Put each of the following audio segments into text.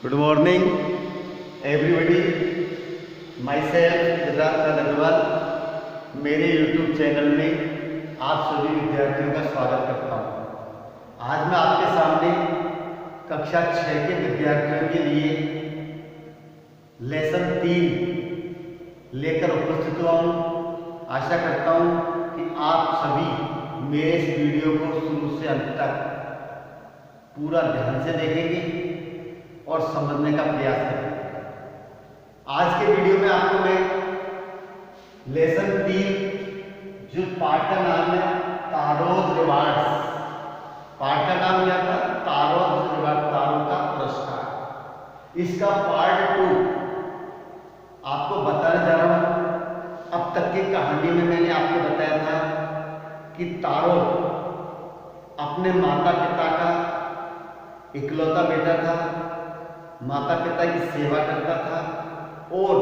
Good morning everybody, myself Siddharth Agarwal. मेरे YouTube channel में आप सभी विद्यार्थियों का स्वागत करता हूँ। आज मैं आपके सामने कक्षा 6 के विद्यार्थियों के लिए लेसन 3 लेकर उपस्थित हुआ हूँ। आशा करता हूँ कि आप सभी मेरे इस वीडियो को शुरू से अंत तक पूरा ध्यान से देखेंगे और समझने का प्रयास करेंगे। आज के वीडियो में आपको मैं लेसन 3 जो पाठ का नाम है तारोज रिवार्ड्स, पाठ का नाम क्या था? तारोज रिवार्ड, तारों का पुरस्कार। इसका पार्ट 2 आपको बताने जा रहा हूं। अब तक की कहानी में मैंने आपको बताया था कि तारो अपने माता पिता का इकलौता बेटा था, माता पिता की सेवा करता था और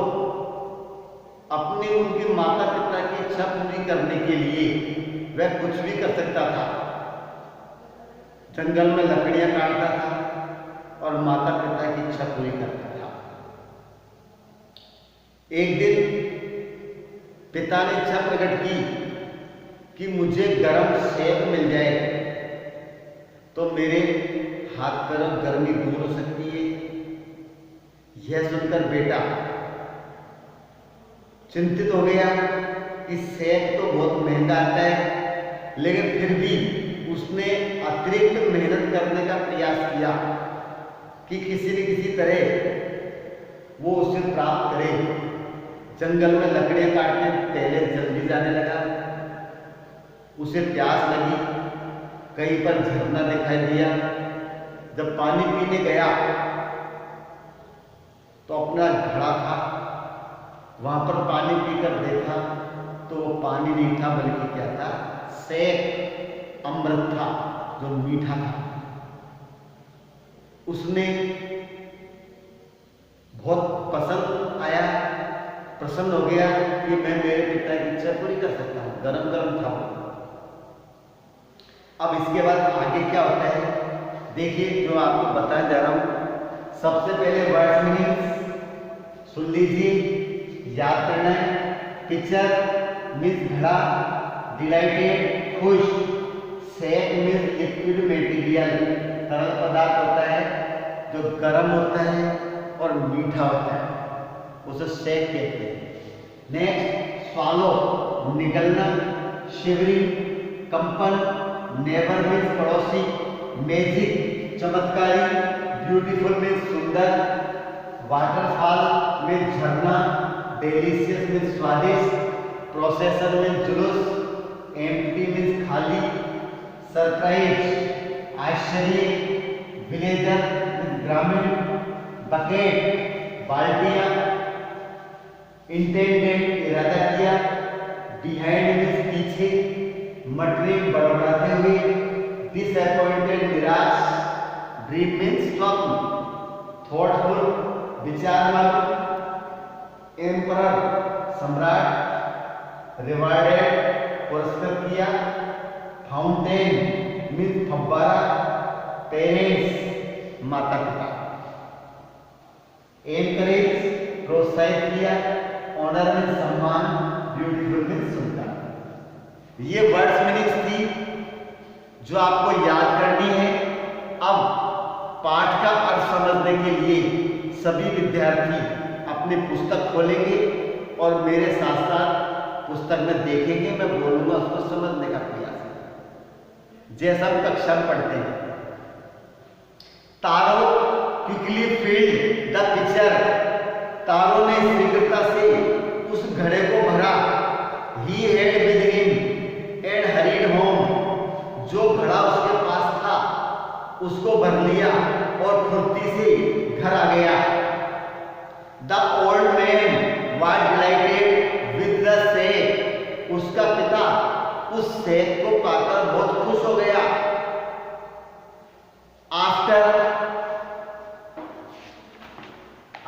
अपनी उनके माता पिता की इच्छा पूरी करने के लिए वह कुछ भी कर सकता था। जंगल में लकड़ियां काटता था और माता पिता की इच्छा पूरी करता था। एक दिन पिता ने इच्छा प्रकट की कि मुझे गर्म सेक मिल जाए तो मेरे हाथ पैरों गर्मी दूर हो सकती है। यह सुनकर बेटा चिंतित हो गया कि सेक तो बहुत महंगा आता है, लेकिन फिर भी उसने अतिरिक्त मेहनत करने का प्रयास किया कि किसी न किसी तरह वो उसे प्राप्त करे। जंगल में लकड़ियां काटने पहले जल्दी जाने लगा। उसे प्यास लगी, कहीं पर झरना दिखाई दिया। जब पानी पीने गया तो अपना घड़ा था, वहां पर पानी पीकर देखा तो वो पानी नहीं था बल्कि क्या था? सेक, अमृत था जो मीठा था। उसने बहुत पसंद आया, प्रसन्न हो गया कि मैं मेरे पिता की इच्छा पूरी कर सकता हूं। गरम गरम था। अब इसके बाद आगे क्या होता है देखिए, जो आपको बताने जा रहा हूं। सबसे पहले वर्ड्स मीनिंग्स सुन लीजिए, याद करना है। पिक्चर मीन्स घड़ा, डिलाइटेड खुश, सेक मीन्स लिक्विड मटेरियल तरल पदार्थ होता है जो गर्म होता है और मीठा होता है, उसे सेक कहते हैं। नेक्स्ट स्वालो निगलना, शिवरिंग कंपन, नेबर मीन्स पड़ोसी, मैजिक चमत्कारी, ब्यूटीफुल मीन्स सुंदर, वाटरफॉल मीन्स झरना, डेलिशियस मीन्स स्वादिष्ट, प्रोसेसर मीन्स जुलूस, एम्प्टी मीन्स खाली, सरप्राइज आश्चर्य, विलेजर मीन्स ग्रामीण, बकेट बाल्टियां, इंटेंडेंट इरादा किया, बिहाइंड मीन्स पीछे, मटरिंग बड़बड़ाते हुए, डिसअपॉइंटेड निराश, ड्रीम मीन्स स्वप्न, थॉटफुल विचारवान, एम्परर सम्राट, रिवार्डेड पुरस्कृत किया, फाउंटेन मीन्स फव्वारा, पेरेंट्स माता पिता, एनकरेज प्रोत्साहित किया, ऑनर मीन्स सम्मान, ब्यूटीफुल मीन्स सुंदर। ये वर्ड्स मीनिंग्स थी जो आपको याद करनी है। अब पाठ का अर्थ समझने के लिए सभी विद्यार्थी अपनी पुस्तक खोलेंगे और मेरे साथ साथ पुस्तक में देखेंगे। मैं बोलूंगा उसको समझने का प्रयास करें जैसा हम कक्षा में पढ़ते हैं। तारो क्विकली फिल्ड द पिक्चर, तारो ने शीघ्रता से उस घड़े को भरा। He had with him and hurried home, जो घड़ा उसके पास था उसको भर लिया और फुर्ती से घर आ गया। The old man was dilated with the sake, उसका पिता उस सेक को पाकर बहुत खुश हो गया।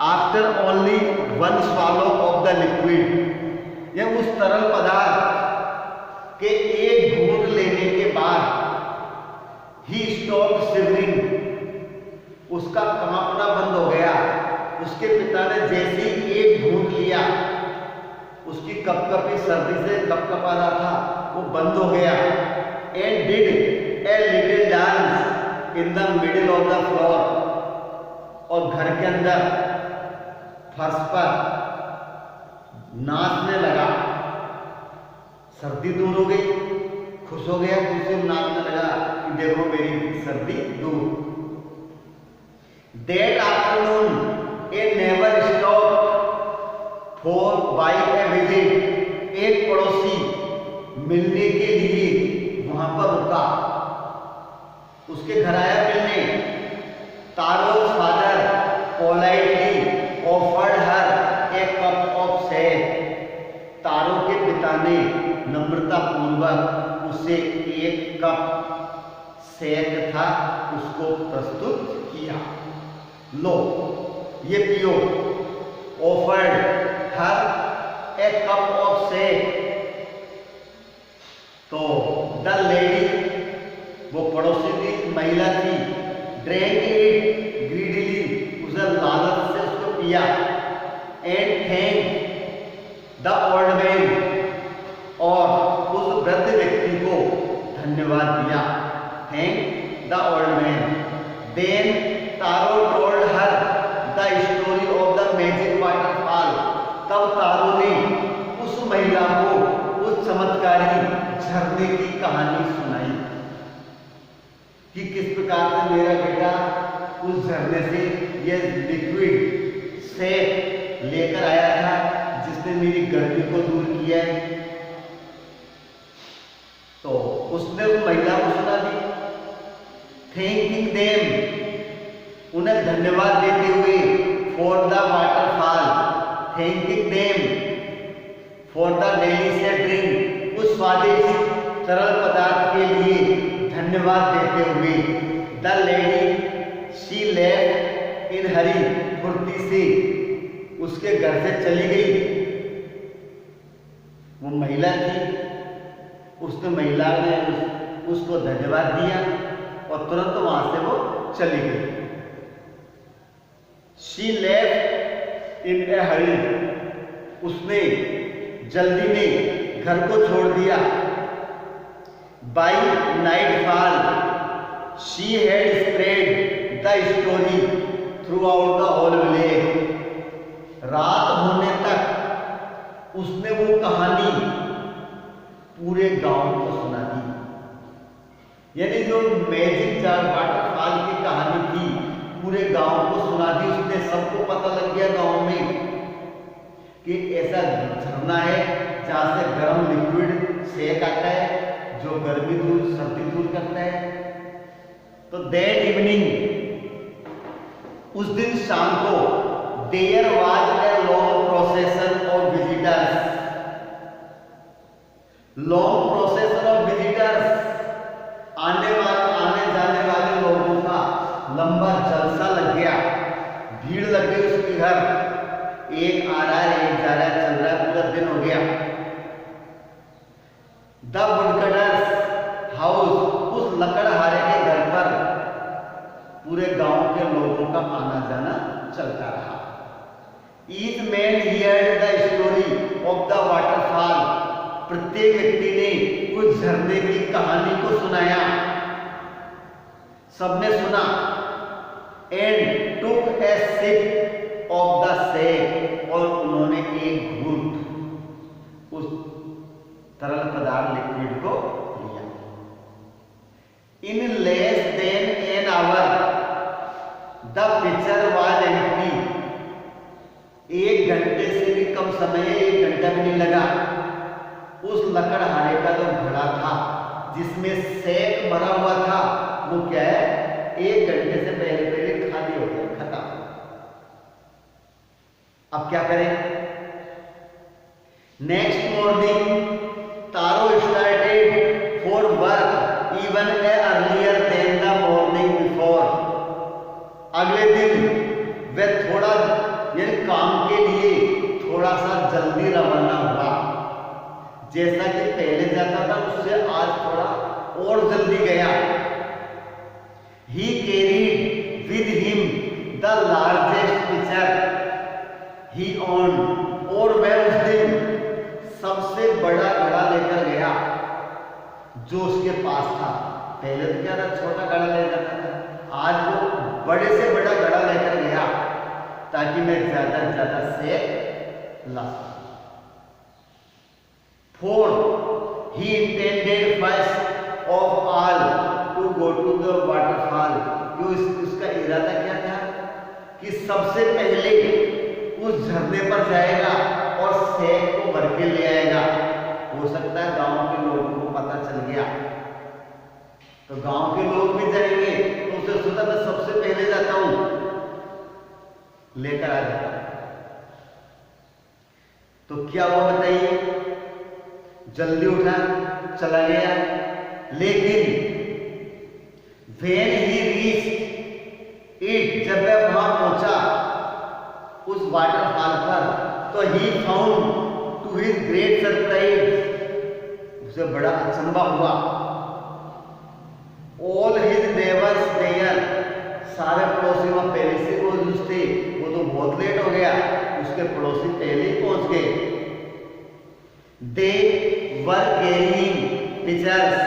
After only one swallow of the liquid, यह उस तरल पदार्थ के एक घूंट लेने के बाद ही स्टॉप शिवरिंग, उसका कांपना बंद हो गया। कपकपी सर्दी से कपकपा रहा था वो बंद हो गया। And did a little dance in the middle of the floor, और घर के अंदर फर्श पर नाचने लगा। सर्दी दूर हो गई, खुश हो गया, खुश से नाचने लगा कि देखो मेरी सर्दी दूर। That afternoon a neighbor stopped for by a visit, एक पड़ोसी मिलने के लिए वहां पर रुका, उसके घर आया मिलने। तारो's father politely offered her a cup of shake, तारों के पिता ने नम्रता पूर्वक उसे एक कप शेक था उसको प्रस्तुत किया। लो ये पियो। Offered her A cup of shake, तो द लेडी, वो पड़ोसी थी, महिला थी, ड्रैंक इट ग्रीडीली, उसे लालच से उसको पिया। And thank the old man, और उस वृद्ध व्यक्ति को धन्यवाद दिया। Thank the old man. Then Taro told her the story of the magic waterfall, तब तारो ने उस महिला को उस चमत्कारी झरने की कहानी सुनाई कि किस प्रकार से मेरा बेटा उस झरने से ये लिक्विड से लेकर आया था जिसने मेरी गर्मी को दूर किया है। तो उसने उस महिला को सुना दी। थैंकिंग देम, उन्हें धन्यवाद देते हुए, for the waterfall, thanking them for the delicious drink, उस स्वादिष्ट तरल पदार्थ के लिए धन्यवाद देते हुए, the lady she left in hurry, फुर्ती से उसके घर से चली गई। वो महिला थी, उसने महिला ने उसको धन्यवाद दिया और तुरंत वहां से वो चली गई। She left in a hurry, उसने जल्दी में घर को छोड़ दिया। By nightfall, she had spread the story throughout the whole village, रात होने तक उसने वो कहानी पूरे गांव को सुना दी। यानी जो मैजिक वाटरफॉल की कहानी थी पूरे गांव को सुना दी उसने। सबको पता लग गया गांव में कि ऐसा झरना है जहां से गर्म लिक्विड शेक आता है जो गर्मी दूर सर्दी दूर करता है। तो दैट इवनिंग, उस दिन शाम को, there was a long procession of visitors, long procession of visitors, आने जाने वाले लोगों का लंबा जलसा लग गया, भीड़ लग गई उसके घर। एक आ रहा है, एक जा रहा है, चल रहा है, पूरा दिन हो गया। द वुडकटर्स हाउस, उस लकड़हारे के घर पर पूरे गांव के लोगों का आना जाना चलता रहा। Each man heard the story of the waterfall, प्रत्येक व्यक्ति ने उस झरने की कहानी को सुनाया। सबने सुना। And took a sip of the shake, और उन्होंने एक घूंट उस तरल पदार्थ लिक्विड को लिया। In less than an hour the picture was empty, एक घंटे से भी कम समय, एक घंटा भी नहीं लगा, उस लकड़हारे का जो घड़ा था जिसमें शेक भरा हुआ था वो क्या है, एक घंटे से पहले खाली हो गया, खत्म। अब क्या करें? Next morning Taro started for work even a earlier than the morning before, अगले दिन वह थोड़ा यानी काम के लिए थोड़ा सा जल्दी रवाना हुआ। जैसा कि पहले जाता था उससे आज थोड़ा और जल्दी गया। He carried with him the largest pitcher he owned, और वह उस दिन जो उसके पास था। पहले तो क्या था, छोटा घड़ा ले जाता था, आज वो बड़े से बड़ा घड़ा लेकर गया ताकि मैं ज्यादा से ज्यादा सेक ला सकूं। 4. He intended first of all to go to the waterfall. उसका इरादा क्या था कि सबसे पहले उस झरने पर जाएगा और सेक को भर के ले आएगा। हो सकता है गांव के लोगों को पता चल गया, तो गांव के लोग भी जाएंगे, तो उसे सोचा मैं सबसे पहले जाता हूं, लेकर आ जाता। तो क्या हुआ बताइए, जल्दी उठा, चला गया, लेकिन when he reached it, जब वह वहां पहुंचा उस वाटरफॉल पर, तो he found to his great surprise, उसे बड़ा अचंभा हुआ, all his neighbors there, सारे पड़ोसी वहां पहले से मौजूद थे। वो तो बहुत लेट हो गया, उसके पड़ोसी पहले ही पहुंच गए। They were carrying pitchers,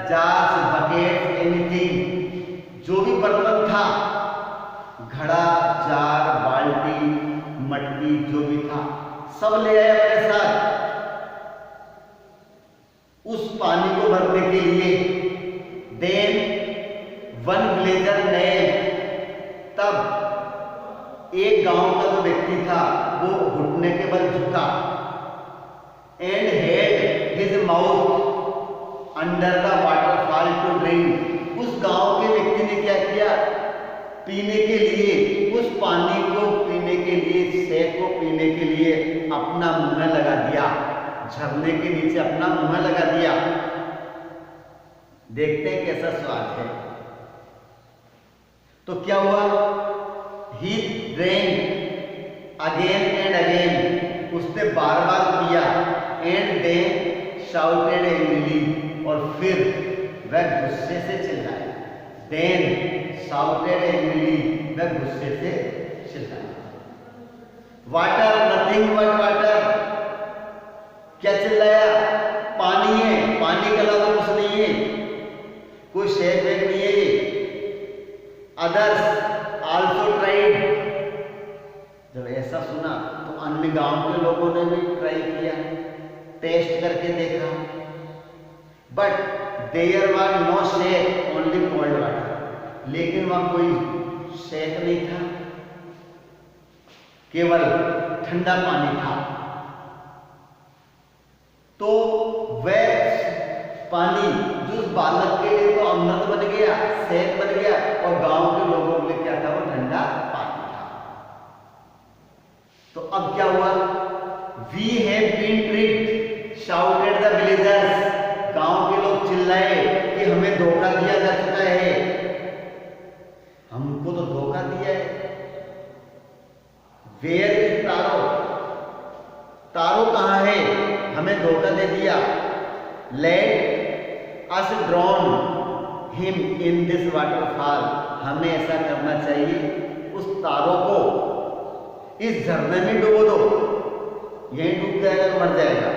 jars, buckets, anything, जो भी बर्तन था, घड़ा, जार, बाल्टी, मटकी, जो भी था, सब ले आए अपने साथ उस पानी को भरने के लिए। Then one villager ने, तब एक गांव का जो व्यक्ति था वो घुटने के बल झुका and had his mouth under the waterfall to drink. उस गांव के व्यक्ति ने क्या किया, पीने के लिए, उस पानी को पीने के लिए, सेक को पीने के लिए अपना मुंह लगा दिया, झरने के नीचे अपना मुंह लगा दिया। देखते हैं कैसा स्वाद है। तो क्या हुआ, he drank again and again, उसने बार बार पिया, and then shouted angrily, और फिर वह गुस्से से चिल्लाया। then shouted angrily, वह गुस्से से चिल्लाया। water, nothing but water, क्या चिल्लाया, पानी है, पानी के अलावा कुछ नहीं है, कोई शेक वेक नहीं है ये। others also tried, जब ऐसा सुना तो अन्य गांव के लोगों ने भी ट्राई किया, टेस्ट करके देखा, but there was no shake, only cold water, लेकिन वहां कोई शेक नहीं था, केवल ठंडा पानी था। तो वह पानी जो उस बालक के लिए तो अमृत बन गया, सेहत बन गया, और गांव के लोगों के लिए क्या था, वो ठंडा पानी था। तो अब क्या हुआ, we have been tricked, shouted the villagers, गांव के लोग चिल्लाए कि हमें धोखा दिया जा चुका है, हमको तो धोखा दिया है। वेयर इज तारो, तारो कहां है, हमें धोखा दे दिया। Let us drawn him in this waterfall, हमें ऐसा करना चाहिए, उस तारों को इस झरने में डुबो दो, यहीं डूब जाएगा तो मर जाएगा।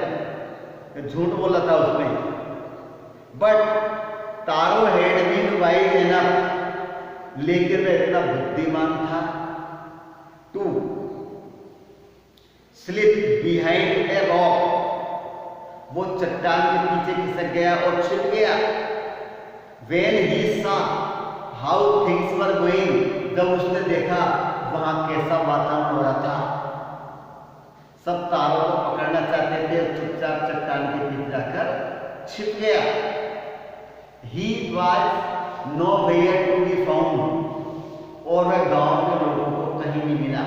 झूठ बोला था उसने, but Taro had been wise enough, लेकिन वह इतना बुद्धिमान था to slip behind a rock, वो चट्टान के पीछे खिसक गया और छिप गया। When he saw how things were going, जब उसने देखा वहां कैसा वातावरण हो रहा था, सब तारों को पकड़ना चाहते थे, चुपचाप चट्टान के पीछे जाकर छिप गया। He was nowhere to be found, और वह गांव के लोगों को कहीं नहीं मिला।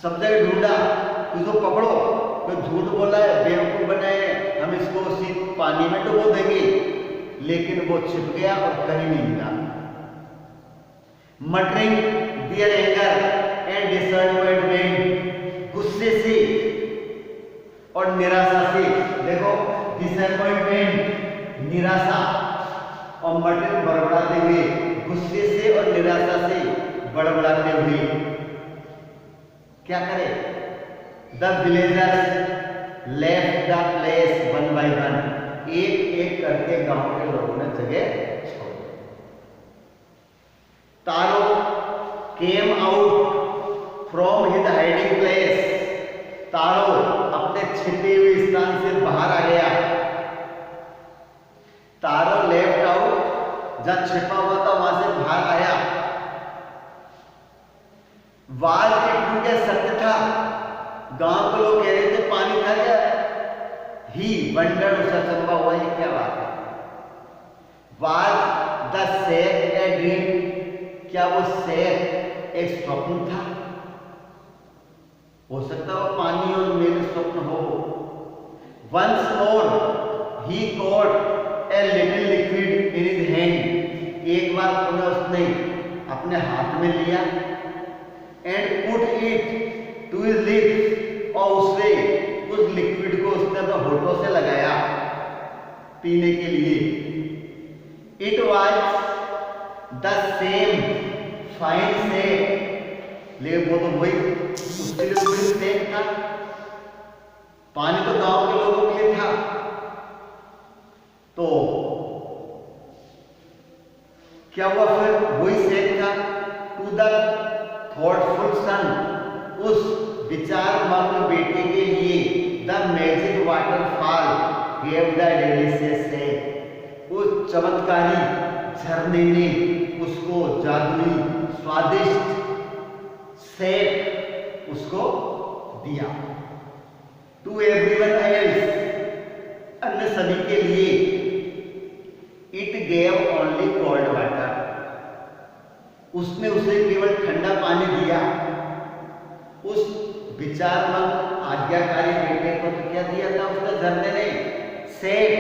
सब जगह ढूंढा, इसको पकड़ो, तो झूठ बोला है, बेवकूफ बनाए, हम इसको उसी पानी में डुबो देंगे, लेकिन वो छिप गया और कहीं नहीं मिला। Muttering their anger and disappointment, गुस्से से और निराशा से, देखो डिसअपॉइंटमेंट निराशा, और मटरिंग बड़बड़ाते हुए, गुस्से से और निराशा से बड़बड़ाते हुए क्या करे, the villagers left the place one by one, एक एक करके गांव के लोगों ने जगह छोड़ी। Taro came out from his hiding place. Taro अपने छिपे हुए स्थान से बाहर आ गया। तारो लेफ्ट आउट, जहां छिपा हुआ था वहां से बाहर आया। वाज इट के सत्य था, गांव के लोग कह रहे थे पानी था क्या। ही वंडर, उसे अचंभा हुआ ये क्या बात है। Was the shake a dream, क्या वो शेक एक स्वप्न था। हो सकता है वो पानी और मेरे स्वप्न हो। Once more he caught a little liquid in his hand, एक बार पुनः उसने अपने हाथ में लिया। And put it to his lips, और उससे उस लिक्विड को उसने तो होठों से लगाया पीने के लिए। It was the same fine shake, लेकिन वो तो वही उसके लिए वही शेक था। पानी तो गांव के लोगों के लिए था। तो क्या हुआ फिर, वही शेक था। टू द थॉटफुल सन, उस विचार मग्न बेटे के लिए the magic waterfall gave the delicious shake, उस चमत्कारी झरने ने उसको जादुई स्वादिष्ट शेक उसको दिया। टू एवरीवन एल्स, अन्य सभी के लिए it gave only cold water, उसने उसे केवल ठंडा पानी दिया। उस विचारमग्न आज्ञाकारी बेटे को तो क्या दिया था उसने झरने ने, शेक,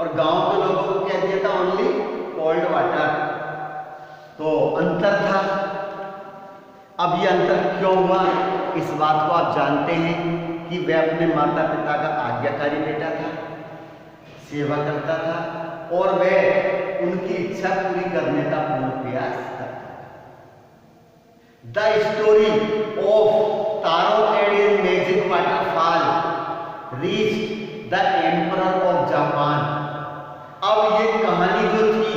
और गांव के लोगों को क्या दिया था, ओनली कोल्ड वाटर। तो अंतर था। अब ये अंतर क्यों हुआ, इस बात को आप जानते हैं कि वह अपने माता पिता का आज्ञाकारी बेटा था, सेवा करता था और वह उनकी इच्छा पूरी करने का पूर्ण प्रयास करता था। The story of Taro and his magic waterfall reached the emperor of Japan. अब ये कहानी जो थी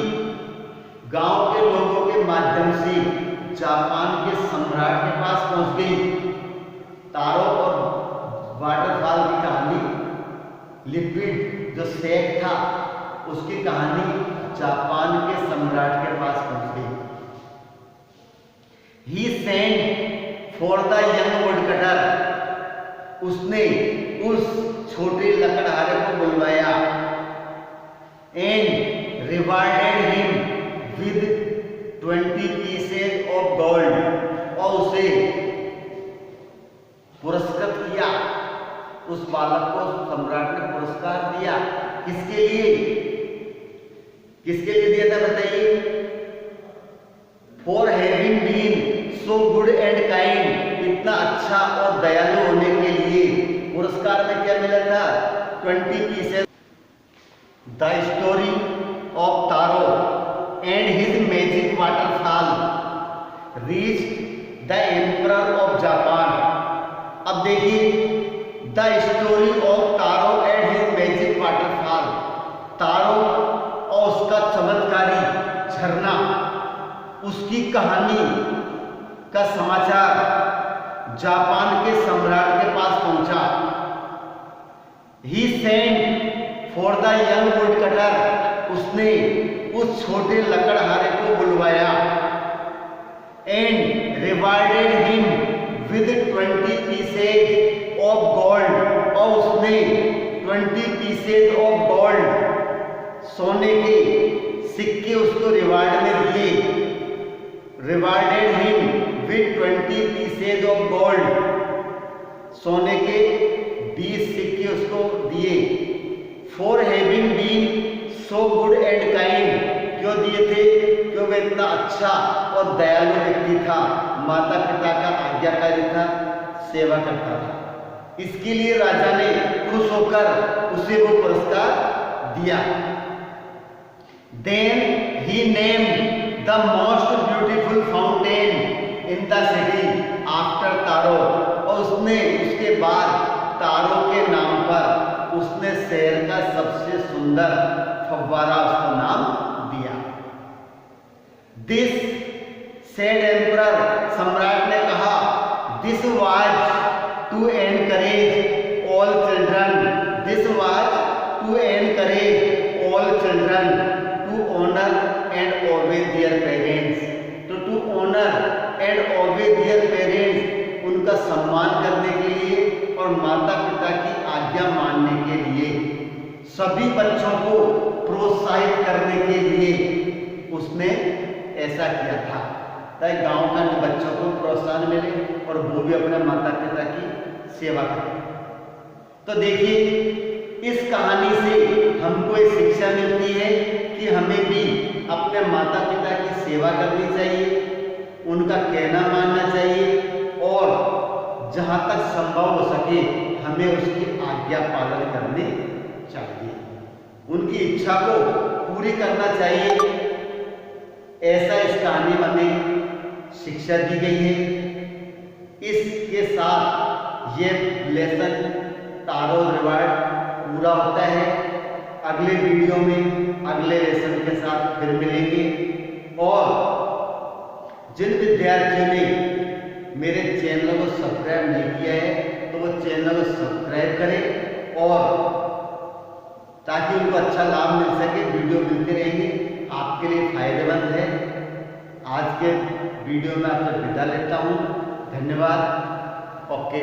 गांव के लोगों के माध्यम से जापान के सम्राट के पास पहुंच गई। तारो और वाटरफॉल की कहानी, लिक्विड जो शेक था उसकी कहानी जापान के सम्राट के पास पहुंच गई। He sent for the young woodcutter, उसने उस छोटे लकड़हारे को बुलवाया। And rewarded him with 20 pieces of gold, और उसे पुरस्कृत किया। उस बालक को सम्राट ने पुरस्कार दिया। किसके लिए, किसके लिए दिया था बताइए, for having been so good and kind, इतना अच्छा और दयालु होने के लिए। पुरस्कार में क्या मिला था, 20 pieces. The story of Taro and his magic waterfall reached the emperor of Japan. अब देखिए, the story of Taro and his magic waterfall, Taro और उसका चमत्कारी झरना, उसकी कहानी का समाचार जापान के सम्राट के पास पहुंचा। He sent for the young woodcutter, उसने उस छोटे लकड़हारे को बुलवाया। And rewarded him with 20 pieces of gold, और उसने 20 पीसेज ऑफ गोल्ड, सोने के सिक्के उसको रिवार्ड में दिए। Rewarded him with 20 pieces of gold, सोने के 20 सिक्के उसको दिए। For having been so good and kind, क्यों दिए थे, क्यों वह इतना अच्छा और दयालु व्यक्ति था, माता पिता का आज्ञाकारी था, सेवा करता था। इसके लिए राजा ने खुश होकर उसे वो पुरस्कार दिया। Then he named the most beautiful fountain in the city after Taro, और उसने उसके बाद तारो के नाम पर उसने शहर का सबसे सुंदर फव्वारा उसको नाम दिया। दिस सेड एम्परर, सम्राट ने कहा, this was to encourage all children, this was to encourage all children to honour and obey their parents, to honour and obey their parents, उनका सम्मान करने के लिए और माता पिता की आज्ञा मानने के लिए, सभी बच्चों को प्रोत्साहित करने के लिए उसने ऐसा किया था ताकि गांव का बच्चों को प्रोत्साहन मिले और वो भी अपने माता पिता की सेवा करें। तो देखिए, इस कहानी से हमको एक शिक्षा मिलती है कि हमें भी अपने माता पिता की सेवा करनी चाहिए, उनका कहना मानना चाहिए और जहाँ तक संभव हो सके हमें उसकी आज्ञा पालन करने चाहिए, उनकी इच्छा को पूरी करना चाहिए। ऐसा इस कहानी में हमें शिक्षा दी गई है। इसके साथ ये लेसन तारो रिवार्ड पूरा होता है। अगले वीडियो में अगले लेसन के साथ फिर मिलेंगे। और जिन विद्यार्थियों ने मेरे चैनल को सब्सक्राइब नहीं किया है तो वो चैनल को सब्सक्राइब करें और ताकि उनको अच्छा लाभ मिल सके, वीडियो मिलते रहेंगे, आपके लिए फायदेमंद है। आज के वीडियो में आपसे विदा लेता हूँ। धन्यवाद। ओके।